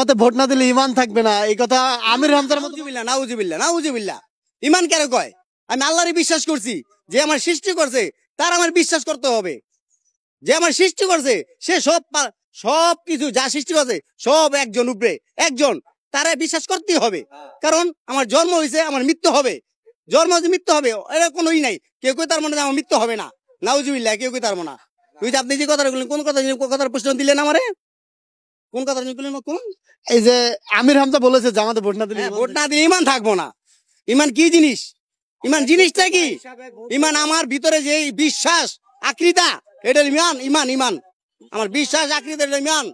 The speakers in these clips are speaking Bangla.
জামাতে ভোট না দিলে ইমান থাকবে না, এই কথা আমির হামজার মতো। নাউজুবিল্লাহ নাউজুবিল্লাহ। ইমান কেন কয়? আমি আল্লাহরই বিশ্বাস করছি, যে আমার সৃষ্টি করছে তার আমার বিশ্বাস করতে হবে। যে আমার সৃষ্টি করছে সে সব কিছু যা সৃষ্টি করছে সব একজন উপরে, একজন, তারা বিশ্বাস করতেই হবে। কারণ আমার জন্ম হয়েছে, আমার মৃত্যু হবে, জন্ম হয়েছে মৃত্যু হবে, এরা কোনোই নাই। কেউ কেউ তার মনে আমার মৃত্যু হবে না, নাউজুবিল্লাহ, কেউ কেউ তার মনে। তুই যে আপনি যে কথা বললেন, কোন কথার প্রশ্ন দিলেন আমারে? কোন কথা বললেন? কোন? এই যে আমির হামজা বলেছে জামাতে ভোট না দিলে ভোট না দিলে ইমান থাকবো না। ইমান কি জিনিস? ইমান জিনিসটা কি? ইমান আমার ভিতরে যে বিশ্বাস আকৃতা, এটা ইমান। ইমান ইমান আমার বিশ্বাস আকৃতা, এটা ইমান।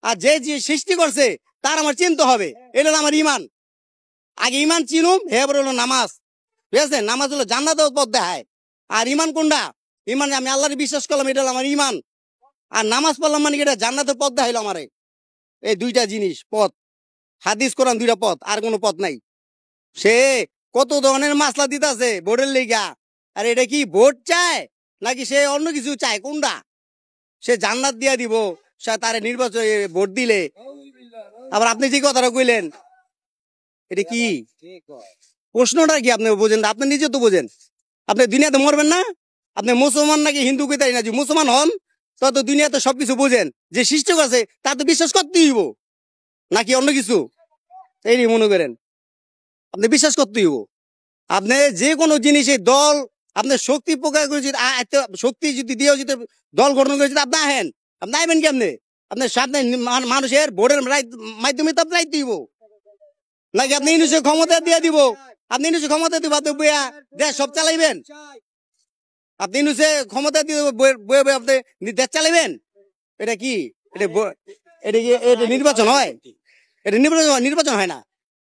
আর যে যে সৃষ্টি করছে তার আমার চিনতে হবে, এটা আমার ইমান। আগে ইমান চিনুম, এবার হলো নামাজ। ঠিক আছে, নামাজ হলো জান্নাতের পথ দেখায়। আর ইমান কোনটা? ইমান আমি আল্লাহর বিশ্বাস করলাম, এটা আমার ইমান। আর নামাজ পড়লাম মানে এটা জান্নাতের পথ দেখাইলো আমারে। এই দুইটা জিনিস পথ, হাদিস কোরআন দুইটা পথ, আর কোনো পথ নাই। সে কত ধরনের মাসলা দিতেছে ভোটের লেগা। আর এটা কি ভোট চায় নাকি সে অন্য কিছু চায়? কোনটা? সে জান্নাত দিয়া দিব সে তারে নির্বাচন ভোট দিলে। আবার আপনি যে কথাটা কইলেন, এটা কি প্রশ্নটা কি আপনি বোঝেন না? আপনি নিজে তো বোঝেন, আপনি দুনিয়াতে মরবেন না। আপনি মুসলমান নাকি হিন্দু কইতাই না, যে মুসলমান হন তত দুনিয়াতে সবকিছু বোঝেন। যে সৃষ্টি আছে তা তো বিশ্বাস করতেই হইব, নাকি অন্য কিছু? এই মনে করেন আপনি বিশ্বাস করতেই হইব। আপনি যে কোনো জিনিসে দল, আপনার শক্তি প্রকাশ করে যদি শক্তি যদি দিয়েও যদি দল গঠন করে যদি আপনি আহেন, আপনি আইবেন কেমনে? আপনার সামনে মানুষের ভোটের মাধ্যমে তো আপনি আইতে হইব, নাকি আপনি ইনুসে ক্ষমতা দিয়ে দিব? আপনি ইনুসে ক্ষমতা দিব, আপনি বইয়া দেশ সব চালাইবেন? আপনি ইনুসে ক্ষমতা দিয়ে বইয়া আপনি দেশ চালাইবেন? এটা কি? এটা কি এটা নির্বাচন হয়? এটা নির্বাচন হয় না।